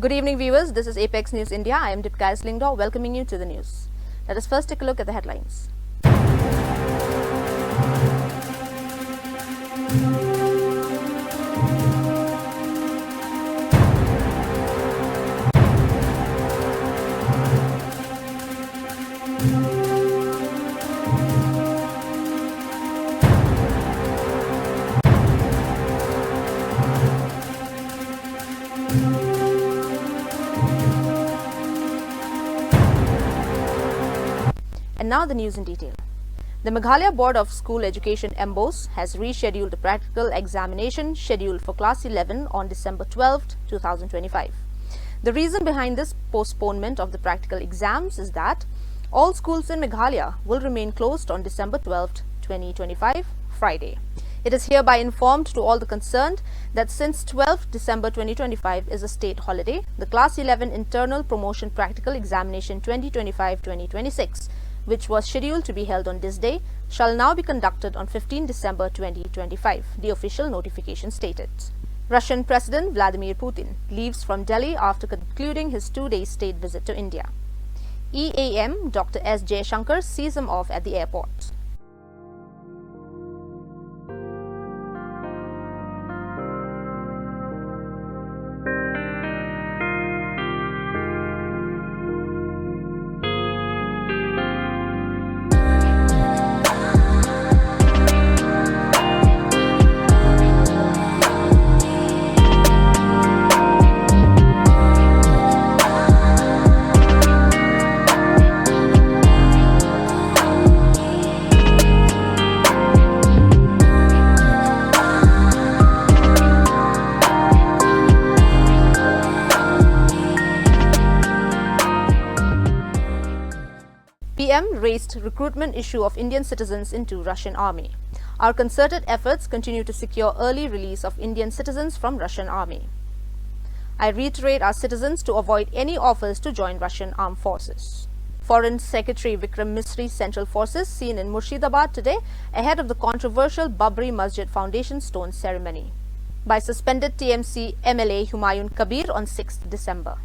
Good evening, viewers. This is Apex News India. I am Dipka Slingdor, welcoming you to the news. Let us first take a look at the headlines. And now the news in detail. The Meghalaya Board of School Education MBOS has rescheduled the practical examination scheduled for Class 11 on December 12, 2025. The reason behind this postponement of the practical exams is that all schools in Meghalaya will remain closed on December 12, 2025, Friday. It is hereby informed to all the concerned that since 12 December 2025 is a state holiday, the Class 11 Internal Promotion Practical Examination 2025-2026, which was scheduled to be held on this day, shall now be conducted on 15 December 2025, the official notification stated. Russian President Vladimir Putin leaves from Delhi after concluding his two-day state visit to India. EAM Dr. S. Jaishankar sees him off at the airport. PM raised recruitment issue of Indian citizens into Russian army. Our concerted efforts continue to secure early release of Indian citizens from Russian army. I reiterate our citizens to avoid any offers to join Russian armed forces. Foreign Secretary Vikram Misri's Central Forces seen in Murshidabad today ahead of the controversial Babri Masjid Foundation Stone ceremony by suspended TMC MLA Humayun Kabir on 6th December.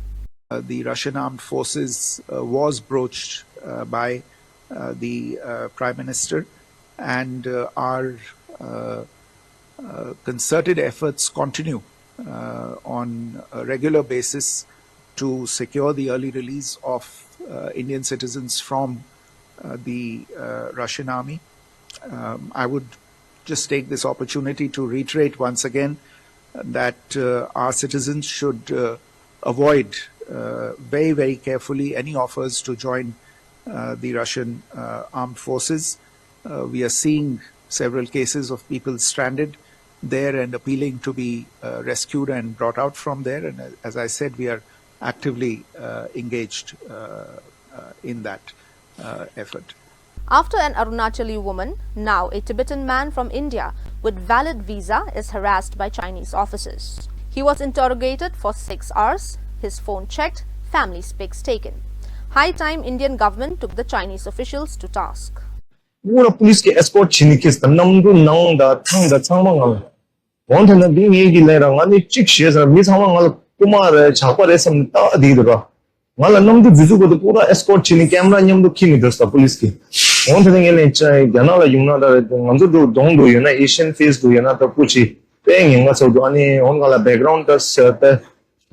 The Russian armed forces was broached by the Prime Minister, and our concerted efforts continue on a regular basis to secure the early release of Indian citizens from the Russian army. I would just take this opportunity to reiterate once again that our citizens should avoid very, very carefully any offers to join the Russian armed forces. We are seeing several cases of people stranded there and appealing to be rescued and brought out from there. And as I said, we are actively engaged in that effort. After an Arunachali woman, now a Tibetan man from India with valid visa is harassed by Chinese officers. He was interrogated for 6 hours, his phone checked, family pics taken. High time Indian government took the Chinese officials to task. police ke escort chinikis the namdu nang da thang da changmang al won than being egi lera ngani chik shares mi changmang al kumar chapa resam ta di do ngala namdu visu go pura escort chini camera nyam do khini dosta police ki won than ngene chai ganala yumna da ngamdu do dong do yena asian face do yena ta puchi peng nga so do ani on gala background da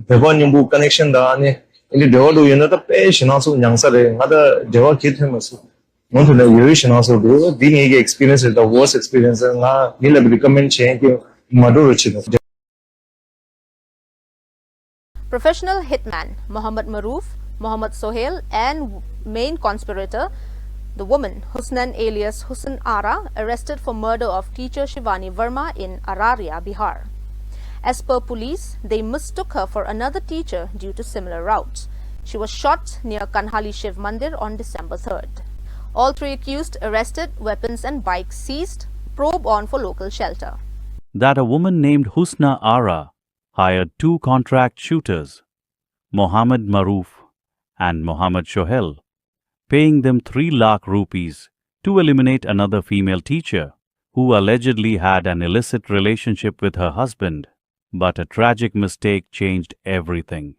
the nyambu connection da ani ili do do yena ta pe shina so nyangsa re ngada dewa kit hemasu want to know you should also do being a experience is the worst experience and we'll recommend change Professional hitman Mohammad Maroof, Mohammad Sohail and main conspirator the woman Husnan alias Husn Ara arrested for murder of teacher Shivani Verma in Araria, Bihar. As per police, they mistook her for another teacher due to similar routes. She was shot near Kanhali Shiv Mandir on December 3rd. All 3 accused arrested, weapons and bikes seized, probe on for local shelter. That a woman named Husna Ara hired 2 contract shooters, Mohammad Maroof and Mohammad Shohel, paying them 3 lakh rupees to eliminate another female teacher who allegedly had an illicit relationship with her husband. But a tragic mistake changed everything.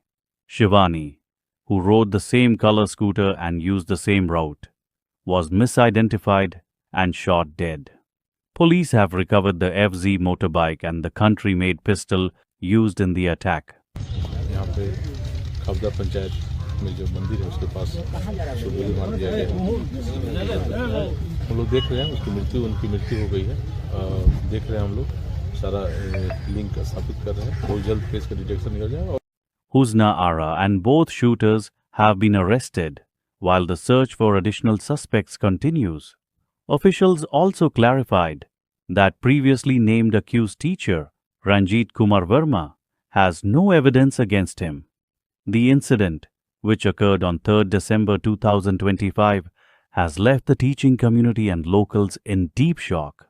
Shivani, who rode the same color scooter and used the same route, was misidentified and shot dead. Police have recovered the FZ motorbike and the country-made pistol used in the attack. यहाँ पे खबदा पंचायत में जो मंदिर है उसके पास गोली मार दिया गया है। हम लोग देख रहे हैं उनकी मृत्यु हो गई है। देख रहे हैं हम लोग सारा लिंक स्थापित कर रहे हैं। बहुत जल्द केस का डिटेक्शन निकल जाएगा। Husna Ara and both shooters have been arrested, while the search for additional suspects continues. Officials also clarified that previously named accused teacher, Ranjit Kumar Verma, has no evidence against him. The incident, which occurred on 3rd December 2025, has left the teaching community and locals in deep shock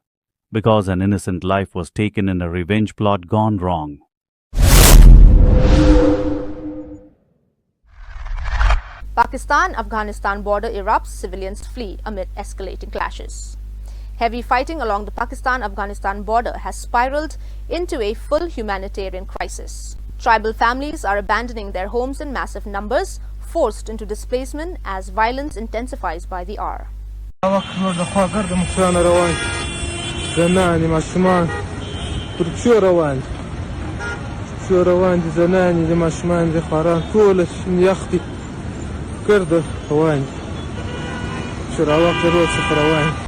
because an innocent life was taken in a revenge plot gone wrong. Pakistan-Afghanistan border erupts, civilians flee amid escalating clashes. Heavy fighting along the Pakistan-Afghanistan border has spiraled into a full humanitarian crisis. Tribal families are abandoning their homes in massive numbers, forced into displacement as violence intensifies by the hour.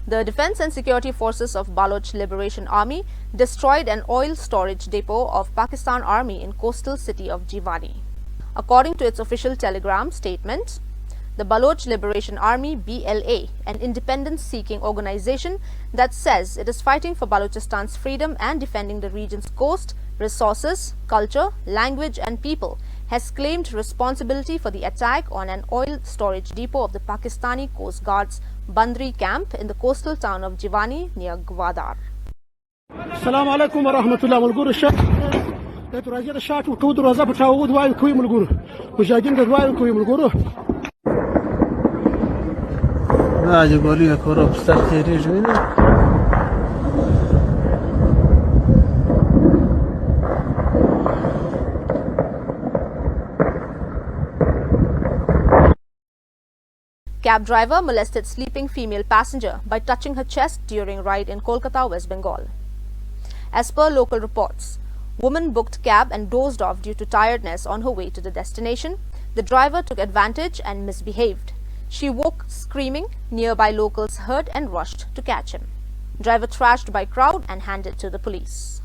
The Defense and Security Forces of Baloch Liberation Army destroyed an oil storage depot of Pakistan Army in coastal city of Jiwani. According to its official telegram statement, the Baloch Liberation Army BLA, an independence-seeking organization that says it is fighting for Balochistan's freedom and defending the region's coast, resources, culture, language and people, has claimed responsibility for the attack on an oil storage depot of the Pakistani Coast Guard's Bandri camp in the coastal town of Jiwani near Gwadar. السلام عليكم ورحمة الله والقور الشات تراجع الشات وكود روزا بتاعود واي كوي من القور وجاجين قد واي كوي من القور لا جبالي كورب استخيري جوينه Cab driver molested sleeping female passenger by touching her chest during ride in Kolkata, West Bengal. As per local reports, woman booked cab and dozed off due to tiredness on her way to the destination. The driver took advantage and misbehaved. She woke screaming. Nearby locals heard and rushed to catch him. Driver thrashed by crowd and handed to the police.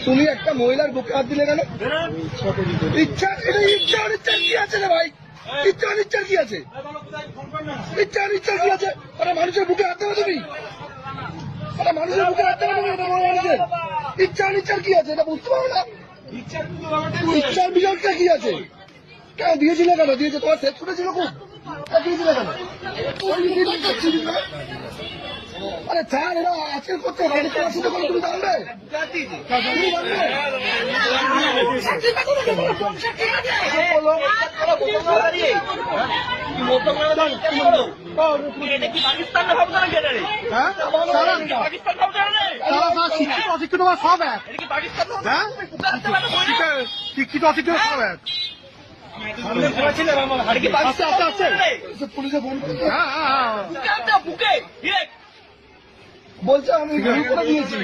তুমি একটা মহিলার বুকে হাত দিলে কেন ইচ্ছা ইচ্ছা কি আছে রে ভাই ইচ্ছা কি আছে ইচ্ছা কি আছে আরে মানুষের বুকে হাত দেবে তুমি আরে মানুষের বুকে হাত দেবে তুমি মানুষের ইচ্ছা কি আছে এটা বুঝতে পারো না ইচ্ছার বিষয়টা কি আছে কেন দিয়েছিলে কেন দিয়েছে তোমার সেট করেছিল খুব দিয়েছিলে কেন আরে স্যার এরা আজকে করতে হবে তোমার সাথে কোনো তুমি জানবে শিক্ষিত সব এক শিক্ষিত অশিক্ষিত সব এক পুলিশে ফোন বুকে বলছে আমি গাড়ি করে দিয়েছি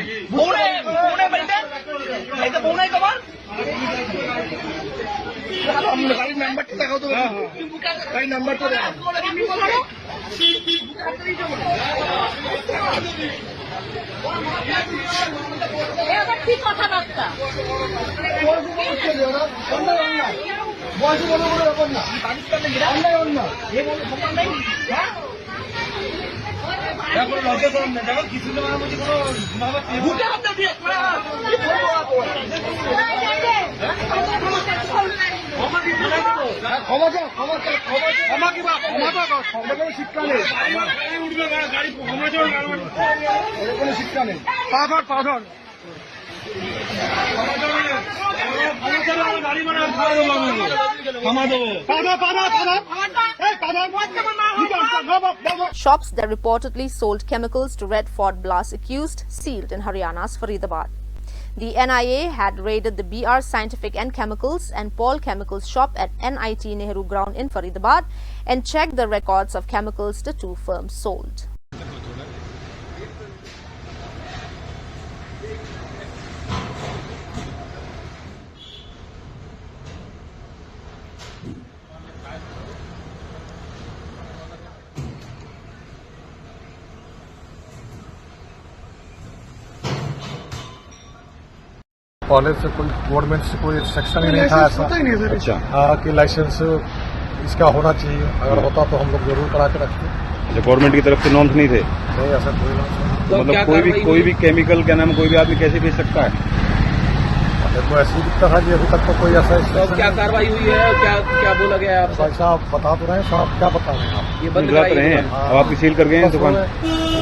গাড়ির নাম্বারটা দেখাও তো গাড়ির নাম্বারটা দেখাও বয়সে বড় বড় ব্যাপার না অন্যায় অন্যায় ক্ষমা চাও ক্ষমা চাও ক্ষমা কি ক্ষমা শিক্ষা নেই কোনো শিক্ষা নেই পাথর Shops that reportedly sold chemicals to Red Fort blast accused sealed in Haryana's Faridabad. The NIA had raided the BR Scientific and Chemicals and Paul Chemicals shop at NIT Nehru Ground in Faridabad and checked the records of chemicals the two firms sold. College से कोई government से कोई section ही नहीं था ऐसा अच्छा हाँ कि लाइसेंस इसका होना चाहिए, अगर होता तो हम लोग जरूर करा के रखते। गवर्नमेंट की तरफ से नॉर्म्स नहीं थे, नहीं ऐसा कोई ना। मतलब कोई भी केमिकल क्या नाम कोई भी आदमी कैसे बेच सकता है? मेरे को ऐसे ही दिखता था कि अभी तक तो कोई ऐसा क्या कार्रवाई हुई है, क्या बोला गया है? भाई साहब बता तो रहे हैं, साहब क्या बता रहे हैं आप? ये बंद रहे हैं, अब आपकी सील कर गए हैं दुकान?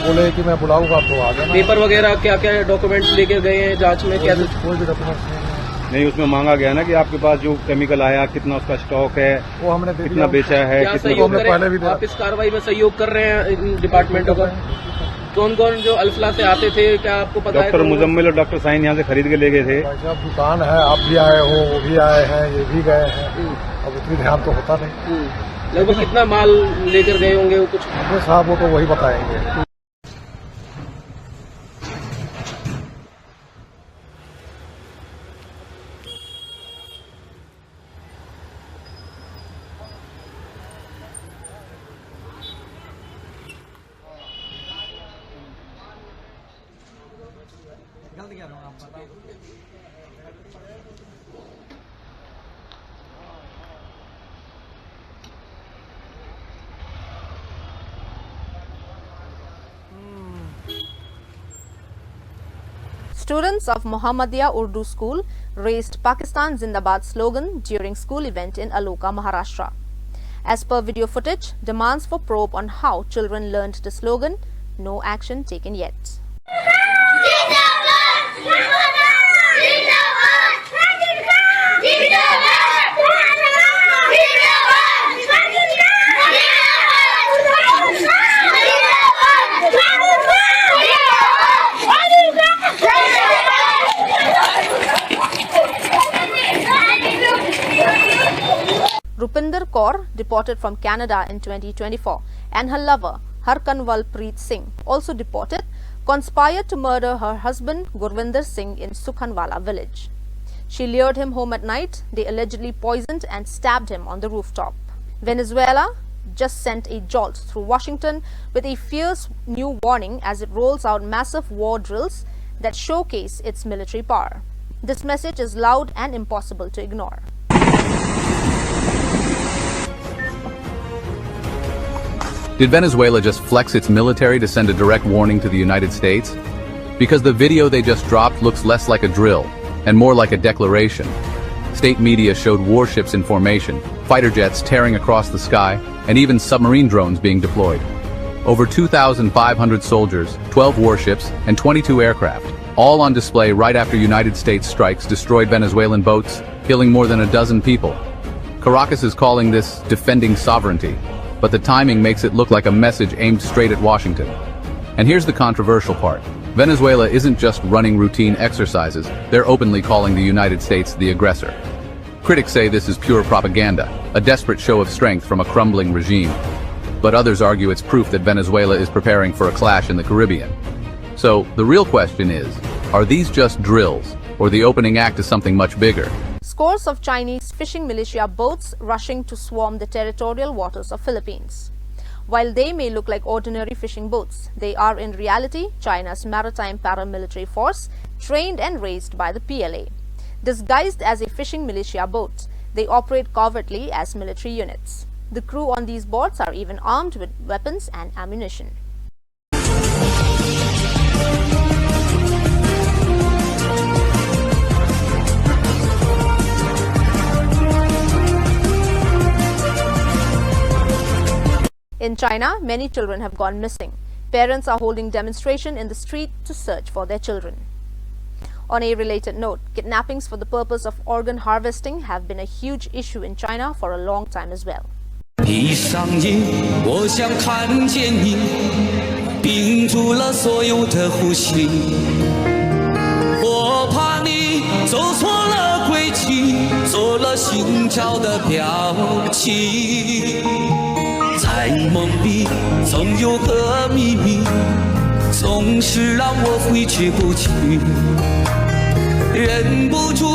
बोले कि मैं बुलाऊंगा तो आ जाना। पेपर वगैरह क्या क्या डॉक्यूमेंट्स लेके गए हैं जांच में? क्या कोई भी डॉक्यूमेंट्स नहीं, उसमें मांगा गया ना कि आपके पास जो केमिकल आया कितना उसका स्टॉक है, वो हमने कितना बेचा है, क्या कितना सहयोग करें? पहले भी आप इस कार्रवाई में सहयोग कर रहे हैं डिपार्टमेंटों का? कौन कौन जो अल्फला से आते थे, क्या आपको पता है? डॉक्टर मुजम्मिल और डॉक्टर साइन यहाँ से खरीद के ले गए थे। भाई साहब दुकान है, आप भी आए हो, वो भी आए हैं, ये भी गए हैं, अब उतनी ध्यान तो होता नहीं। लगभग कितना माल लेकर गए होंगे वो कुछ? अपने साहब वो तो वही बताएंगे। Students of Muhammadiyah Urdu School raised Pakistan Zindabad slogan during school event in Aloka, Maharashtra. As per video footage, demands for probe on how children learned the slogan, no action taken yet. Rupinder Kaur, deported from Canada in 2024, and her lover, Harkanwal Preet Singh, also deported, conspired to murder her husband Gurvinder Singh in Sukhanwala village. She lured him home at night. They allegedly poisoned and stabbed him on the rooftop. Venezuela just sent a jolt through Washington with a fierce new warning as it rolls out massive war drills that showcase its military power. This message is loud and impossible to ignore. Did Venezuela just flex its military to send a direct warning to the United States? Because the video they just dropped looks less like a drill and more like a declaration. State media showed warships in formation, fighter jets tearing across the sky, and even submarine drones being deployed. Over 2,500 soldiers, 12 warships, and 22 aircraft, all on display right after United States strikes destroyed Venezuelan boats, killing more than a dozen people. Caracas is calling this defending sovereignty, but the timing makes it look like a message aimed straight at Washington. And here's the controversial part. Venezuela isn't just running routine exercises, they're openly calling the United States the aggressor. Critics say this is pure propaganda, a desperate show of strength from a crumbling regime. But others argue it's proof that Venezuela is preparing for a clash in the Caribbean. So, the real question is, are these just drills, or the opening act is something much bigger? Scores of Chinese fishing militia boats rushing to swarm the territorial waters of Philippines. While they may look like ordinary fishing boats, they are in reality China's maritime paramilitary force trained and raised by the PLA. Disguised as a fishing militia boat, they operate covertly as military units. The crew on these boats are even armed with weapons and ammunition. In China, many children have gone missing. Parents are holding demonstration in the street to search for their children. On a related note, kidnappings for the purpose of organ harvesting have been a huge issue in China for a long time as well. 闭上眼，我想看见你，屏住了所有的呼吸。我怕你走错了轨迹，做了心跳的表情。在梦里总有个秘密，总是让我挥之不去，忍不住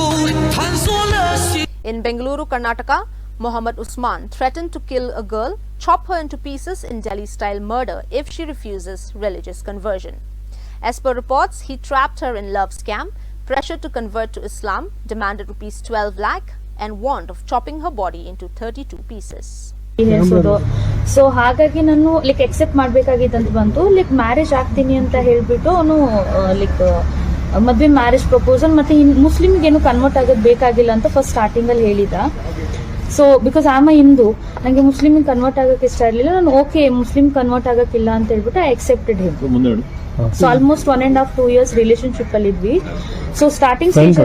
探索了心。 In Bengaluru, Karnataka, Mohammad Usman threatened to kill a girl, chop her into pieces in Delhi-style murder if she refuses religious conversion. As per reports, he trapped her in love scam, pressured to convert to Islam, demanded rupees 12 lakh and warned of chopping her body into 32 pieces. So ಹಾಗಾಗಿ ನಾನು like accept ಮಾಡ್ಬೇಕಾಗಿದ್ದಂತ ಬಂತು like marriage ಆಗ್ತೀನಿ ಅಂತ ಹೇಳ್ಬಿಟ್ಟು ಅವನು like ಮದ್ವೆ marriage proposal ಮತ್ತೆ ಮುಸ್ಲಿಮ್ಗೆ ಏನು ಕನ್ವರ್ಟ್ ಆಗೋದು ಬೇಕಾಗಿಲ್ಲ ಅಂತ ಫಸ್ಟ್ ಸ್ಟಾರ್ಟಿಂಗ್ ಅಲ್ಲಿ ಹೇಳಿದ. ಸೊ ಬಿಕಾಸ್ ಆಮ ಹಿಂದೂ ನಂಗೆ ಮುಸ್ಲಿಮ್ ಕನ್ವರ್ಟ್ ಆಗಕ್ಕೆ ಇಷ್ಟ ಇರಲಿಲ್ಲ. ನಾನು ಓಕೆ ಮುಸ್ಲಿಮ್ ಕನ್ವರ್ಟ್ ಆಗಕ್ಕಿಲ್ಲ ಅಂತ ಹೇಳ್ಬಿಟ್ಟು I accepted him. So almost 1.5-2 years relationship ಅಲ್ಲಿ ಇದ್ವಿ. ಸೊ ಸ್ಟಾರ್ಟಿಂಗ್ ಸ್ಟೇಜ್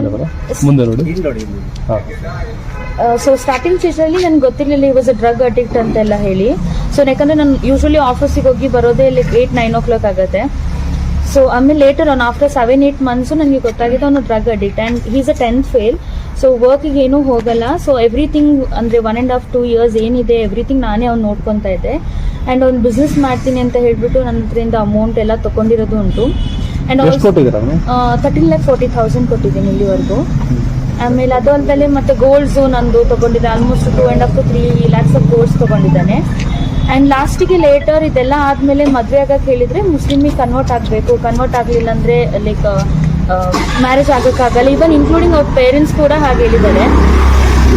ಅಲ್ಲಿ ನನ್ಗೆ ಗೊತ್ತಿರಲಿಲ್ಲ ಈ ವಾಸ್ ಅ ಡ್ರಗ್ ಅಡಿಕ್ಟ್ ಅಂತೆಲ್ಲ ಹೇಳಿ. ಸೊ ಯಾಕಂದ್ರೆ ನಾನು ಯೂಶಲಿ ಆಫೀಸಿಗೆ ಹೋಗಿ ಬರೋದೇ ಲೈಕ್ 8-9 o'clock ಆಗುತ್ತೆ. ಸೊ ಆಮೇಲೆ ಲೇಟರ್ ಆನ್ ಆಫ್ಟರ್ 7-8 months ನನಗೆ ಗೊತ್ತಾಗಿದೆ ಅವನು drug addict and he's a 10th fail. So ವರ್ಕಿಗೆ ಏನೂ ಹೋಗಲ್ಲ. ಸೊ ಎವ್ರಿಥಿಂಗ್ ಅಂದ್ರೆ 1.5-2 years ಏನಿದೆ ಎವ್ರಿಥಿಂಗ್ ನಾನೇ ಅವ್ನು ನೋಡ್ಕೊಂತಾ ಇದ್ದೆ. ಅಂಡ್ ಅವ್ನು ಬಿಸ್ನೆಸ್ ಮಾಡ್ತೀನಿ ಅಂತ ಹೇಳ್ಬಿಟ್ಟು ನನ್ನ ಹತ್ರದಿಂದ ಅಮೌಂಟ್ ಎಲ್ಲ ತಗೊಂಡಿರೋದು ಉಂಟು. ಅಂಡ್ 13,40,000 ಕೊಟ್ಟಿದ್ದೀನಿ ಇಲ್ಲಿವರೆಗೂ. ಆಮೇಲೆ ಅದು ಅಲ್ಲದೆ ಮತ್ತೆ ಗೋಲ್ಡ್ಸ್ ನಂದು ತಗೊಂಡಿದ್ದೆ ಆಲ್ಮೋಸ್ಟ್ 2.5-3 lakhs ಆಫ್ ಗೋಲ್ಡ್ಸ್ ತಗೊಂಡಿದ್ದಾನೆ. ಅಂಡ್ ಲಾಸ್ಟಿಗೆ ಲೇಟರ್ ಇದೆಲ್ಲ ಆದ್ಮೇಲೆ ಮದ್ವೆ ಆಗಕ್ಕೆ ಹೇಳಿದ್ರೆ ಮುಸ್ಲಿಮಿಗೆ ಕನ್ವರ್ಟ್ ಆಗಬೇಕು, ಕನ್ವರ್ಟ್ ಆಗಲಿಲ್ಲ ಅಂದ್ರೆ ಲೈಕ್ ಮ್ಯಾರೇಜ್ ಆಗಕ್ಕಾಗಲ್ಲ. ಈವನ್ ಇನ್ಕ್ಲೂಡಿಂಗ್ ಅವ್ರ ಪೇರೆಂಟ್ಸ್ ಕೂಡ ಹಾಗೆ ಹೇಳಿದ್ದಾರೆ.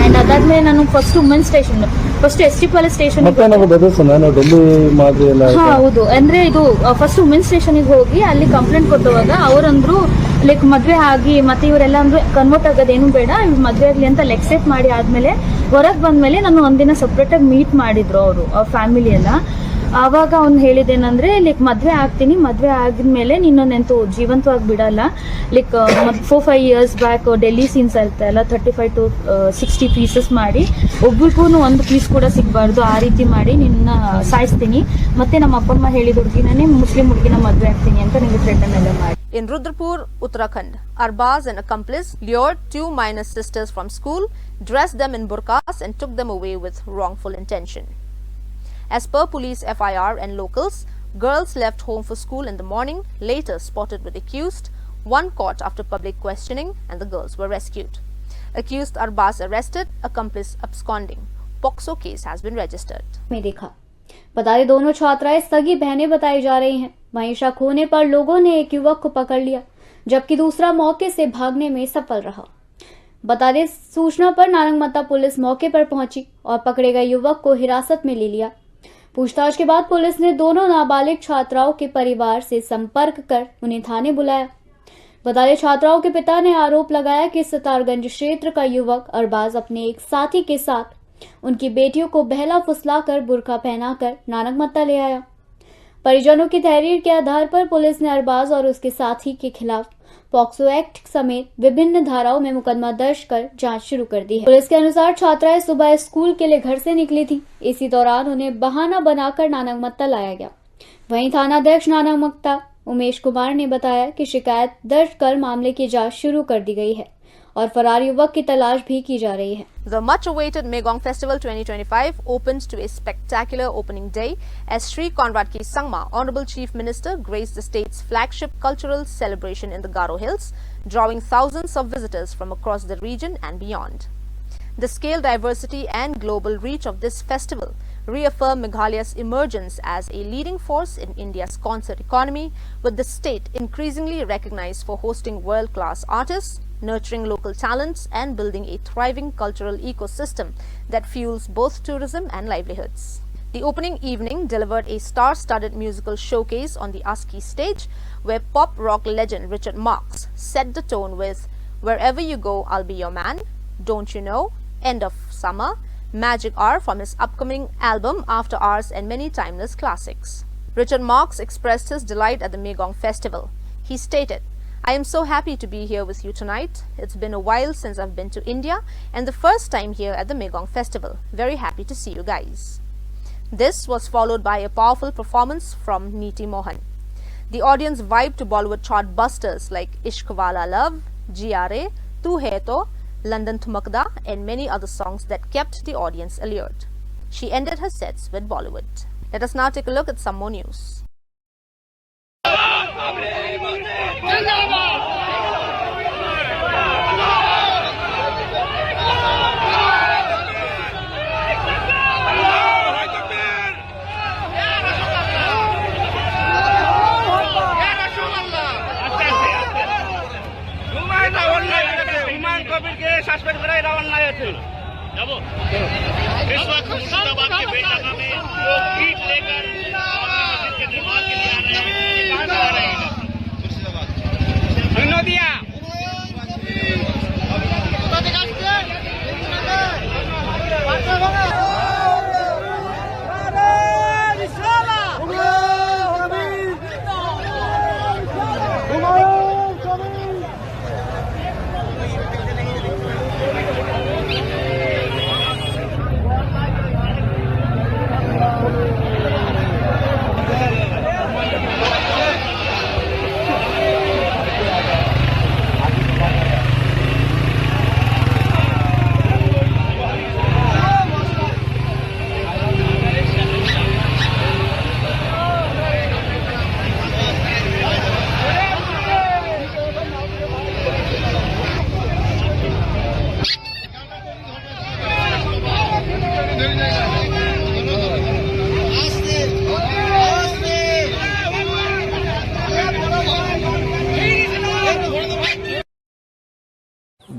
ಅಂಡ್ ಅದಾದ್ಮೇಲೆ ನಾನು first women station first ST Palace station ಹೌದು ಅಂದ್ರೆ ಇದು ಫಸ್ಟ್ ವುಮೆನ್ ಸ್ಟೇಷನ್ಗೆ ಹೋಗಿ ಅಲ್ಲಿ ಕಂಪ್ಲೇಂಟ್ ಕೊಟ್ಟುವಾಗ ಅವರಂದ್ರು ಲೈಕ್ ಮದ್ವೆ ಆಗಿ ಮತ್ತೆ ಇವರೆಲ್ಲ ಅಂದ್ರೆ ಕನ್ವರ್ಟ್ ಆಗೋದೇನು ಬೇಡ ಇವ್ರು ಮದ್ವೆ ಆಗ್ಲಿ ಅಂತ ಎಕ್ಸೆಪ್ಟ್ ಮಾಡಿ ಆದ್ಮೇಲೆ ಹೊರಗೆ ಬಂದ್ಮೇಲೆ ನಾನು ಒಂದಿನ ಸಪ್ರೇಟ್ ಆಗಿ ಮೀಟ್ ಮಾಡಿದ್ರು ಅವರು ಅವ್ರ ಫ್ಯಾಮಿಲಿ ಎಲ್ಲ. ಆವಾಗ ಅವ್ನು ಹೇಳಿದೇನಂದ್ರೆ ಲೈಕ್ ಮದ್ವೆ ಆಗ್ತೀನಿ, ಮದ್ವೆ ಆಗಿದ್ಮೇಲೆ ನಿನ್ನೊಂದಂತೂ ಜೀವಂತವಾಗಿ ಬಿಡಲ್ಲ. Like 4-5 years back Delhi scenes ಇರ್ತಲ್ಲ 35 to 60 pieces ಮಾಡಿ ಒಬ್ರಿಗೂ ಒಂದು ಪೀಸ್ ಕೂಡ ಸಿಗಬಾರ್ದು ಆ ರೀತಿ ಮಾಡಿ ನಿನ್ನ ಸಾಯಿಸ್ತೀನಿ, ಮತ್ತೆ ನಮ್ಮ ಅಪ್ಪ ಅಮ್ಮ ಹೇಳಿದ ಹುಡುಗಿನೇ ಮುಸ್ಲಿಂ ಹುಡುಗಿನ ಮದ್ವೆ ಆಗ್ತೀನಿ ಅಂತ ನಿಮಗೆ ಥ್ರೆಟನ್ ಎಲ್ಲ ಮಾಡಿ. In Rudrapur, Uttarakhand, Arbaz, an accomplice, lured 2 minor sisters from school, dressed them in burqas and took them away with wrongful intention. As per police FIR and locals, girls left home for school in the morning, later spotted with accused, one caught after public questioning and the girls were rescued. Accused Arbaz arrested, accomplice absconding. POCSO case has been registered. में देखा बता दें दोनों छात्राएं सगी बहनें बताई जा रही हैं। वहीं शक होने पर लोगों ने एक युवक को पकड़ लिया जबकि दूसरा मौके से भागने में सफल रहा। बता दें सूचना पर नारंगमत्ता पुलिस मौके पर पहुंची और पकड़े गए युवक को हिरासत में ले लिया। पूछताछ के बाद पुलिस ने दोनों नाबालिग छात्राओं के परिवार से संपर्क कर उन्हें थाने बुलाया। बता दें छात्राओं के पिता ने आरोप लगाया कि सितारगंज क्षेत्र का युवक अरबाज अपने एक साथी के साथ उनकी बेटियों को बहला फुसलाकर बुर्का पहनाकर नारंगमत्ता ले आया। परिजनों की तहरीर के आधार पर पुलिस ने अरबाज और उसके साथी के खिलाफ पॉक्सो एक्ट समेत विभिन्न धाराओं में मुकदमा दर्ज कर जांच शुरू कर दी है। पुलिस के अनुसार छात्राएं सुबह स्कूल के लिए घर से निकली थी। इसी दौरान उन्हें बहाना बनाकर नारंगमत्ता लाया गया। वहीं थानाध्यक्ष नारंगमत्ता उमेश कुमार ने बताया कि शिकायत दर्ज कर मामले की जांच शुरू कर दी गई है और फरार युवक की तलाश भी की जा रही है। The much-awaited Megong Festival 2025 opened to a spectacular opening day as Sri Conrad K. Sangma, Honorable Chief Minister, graced the state's flagship cultural celebration in the Garo Hills, drawing thousands of visitors from across the region and beyond. The scale, diversity and global reach of this festival reaffirm Meghalaya's emergence as a leading force in India's concert economy, with the state increasingly recognized for hosting world-class artists, nurturing local talents and building a thriving cultural ecosystem that fuels both tourism and livelihoods. The opening evening delivered a star-studded musical showcase on the ASCII stage, where pop rock legend Richard Marx set the tone with Wherever You Go, I'll Be Your Man, Don't You Know, End of Summer, Magic Hour from his upcoming album After Hours, and many timeless classics. Richard Marx expressed his delight at the Megong Festival. He stated, "I am so happy to be here with you tonight. It's been a while since I've been to India and the first time here at the Megong Festival. Very happy to see you guys." This was followed by a powerful performance from Neeti Mohan. The audience vibed to Bollywood chart busters like Ishq Wala Love, GRA, Tu Hai To, London Thumakda and many other songs that kept the audience alert. She ended her sets with Bollywood. Let us now take a look at some more news. इस वक्त मुर्शिदाबाद के बेलडंगा में लोग ईट लेकर मस्जिद के निर्माण के लिए आ रहे हैं। कहाँ से आ रहे हैं? मुर्शिदाबाद।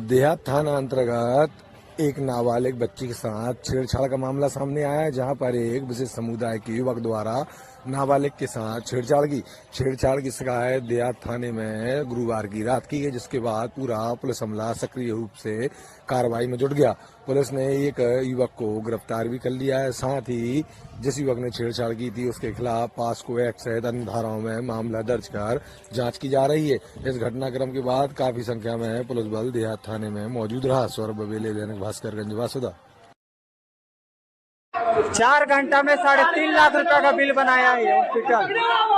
देहात थाना अंतर्गत एक नाबालिग बच्ची के साथ छेड़छाड़ का मामला सामने आया है, जहां पर एक विशेष समुदाय के युवक द्वारा नाबालिग के साथ छेड़छाड़ की शिकायत देहात थाने में गुरुवार की रात की है, जिसके बाद पूरा पुलिस अमला सक्रिय रूप से कार्रवाई में जुट गया। पुलिस ने एक युवक को गिरफ्तार भी कर लिया है। साथ ही जिस युवक ने छेड़छाड़ की थी उसके खिलाफ पास्को एक्ट सहित अन्य धाराओं में मामला दर्ज कर जांच की जा रही है। इस घटनाक्रम के बाद काफी संख्या में पुलिस बल देहात थाने में मौजूद रहा। सौरभ बबेले, दैनिक भास्करगंज, वासुदा। 4 घंटा में 3.5 लाख रुपए का बिल बनाया है ये हॉस्पिटल,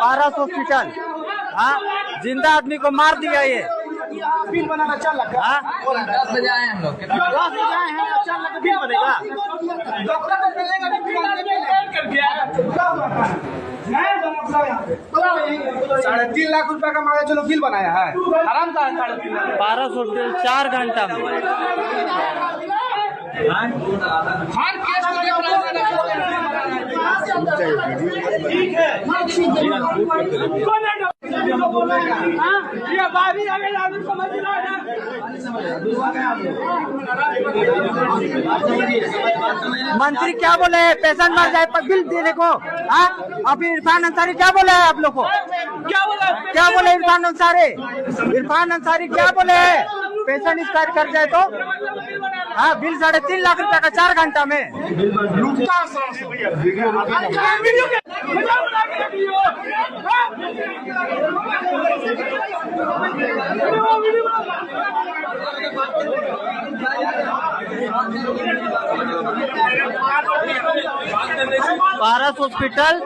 पारस हॉस्पिटल। हाँ, जिंदा आदमी को मार दिया ये। बिल बनाना 4 लाख। 10 बजे आए हम लोग, 10 बजे आए हैं, 4 लाख का बिल बनेगा। डॉक्टर को मिलेगा नहीं, 3.5 लाख रुपए का मांगा, चलो बिल बनाया है। आराम का 3.5 लाख। पारस हॉस्पिटल 4 घंटा में। हर केस को मंत्री क्या बोले? पेशेंट मर जाए पर बिल देने को। अभी इरफान अंसारी क्या बोले है आप लोग को? क्या बोले इरफान अंसारी? इरफान अंसारी क्या बोले है? पेशेंट एक्सपायर कर जाए तो हाँ, बिल 3.5 लाख रुपए का 4 घंटा में। पारस हॉस्पिटल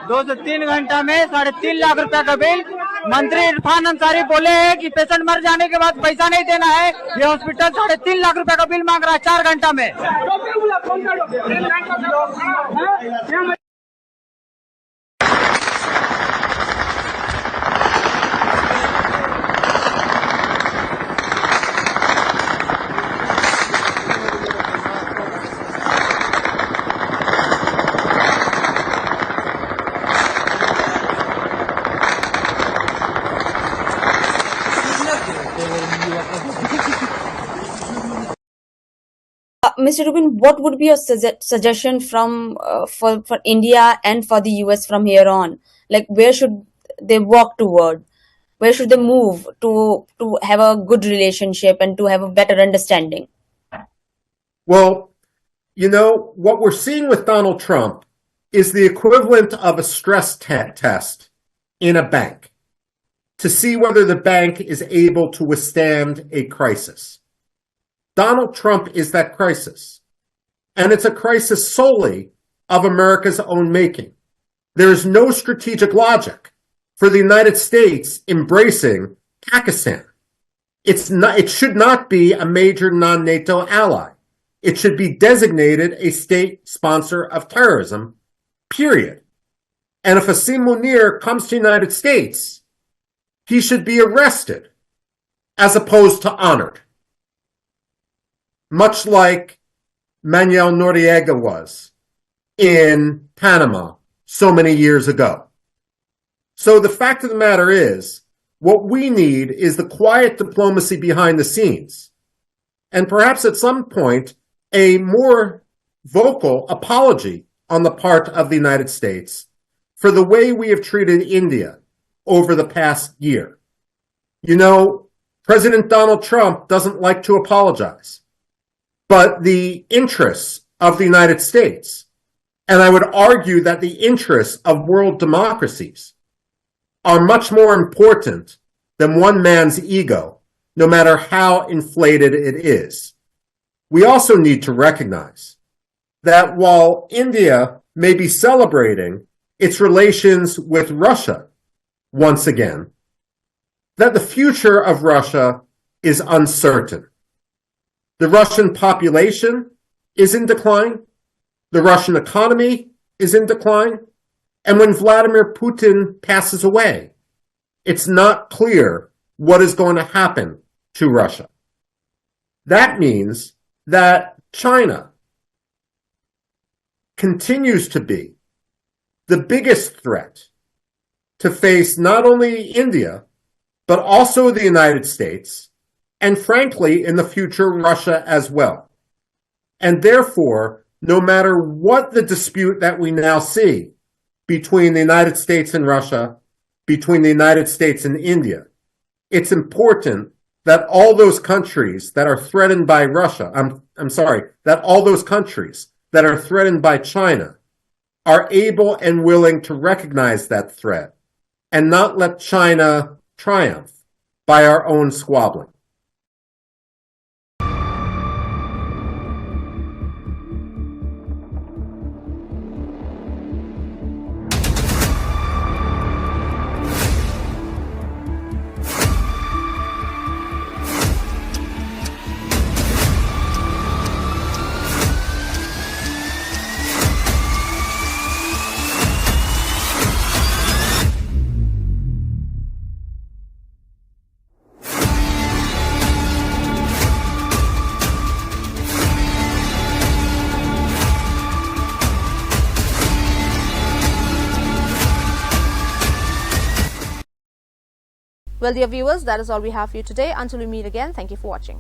2 से 3 घंटा में 3.5 लाख रुपए का बिल मंत्री इरफान अंसारी बोले हैं कि पेशेंट मर जाने के बाद पैसा नहीं देना है। ये हॉस्पिटल 3.5 लाख रुपए का बिल मांग रहा है 4 घंटा में। Mr. Rubin, what would be your suggestion from for India and for the US from here on? Like, where should they walk toward? Where should they move to have a good relationship and to have a better understanding? Well, you know, what we're seeing with Donald Trump is the equivalent of a stress test in a bank to see whether the bank is able to withstand a crisis. Donald Trump is that crisis. And it's a crisis solely of America's own making. There is no strategic logic for the United States embracing Pakistan. It should not be a major non-NATO ally. It should be designated a state sponsor of terrorism, period. And if Asim Munir comes to the United States, he should be arrested as opposed to honored. Much like Manuel Noriega was in Panama so many years ago. So the fact of the matter is, what we need is the quiet diplomacy behind the scenes. And perhaps at some point, a more vocal apology on the part of the United States for the way we have treated India over the past year. You know, President Donald Trump doesn't like to apologize. But the interests of the United States, and I would argue that the interests of world democracies, are much more important than one man's ego, no matter how inflated it is. We also need to recognize that while India may be celebrating its relations with Russia once again, that the future of Russia is uncertain. The Russian population is in decline. The Russian economy is in decline. And when Vladimir Putin passes away, it's not clear what is going to happen to Russia. That means that China continues to be the biggest threat to face not only India, but also the United States, and frankly, in the future, Russia as well. And therefore, no matter what the dispute that we now see between the United States and Russia, between the United States and India, it's important that all those countries that are threatened by Russia, that all those countries that are threatened by China are able and willing to recognize that threat and not let China triumph by our own squabbling. Well, dear viewers, that is all we have for you today. Until we meet again, thank you for watching.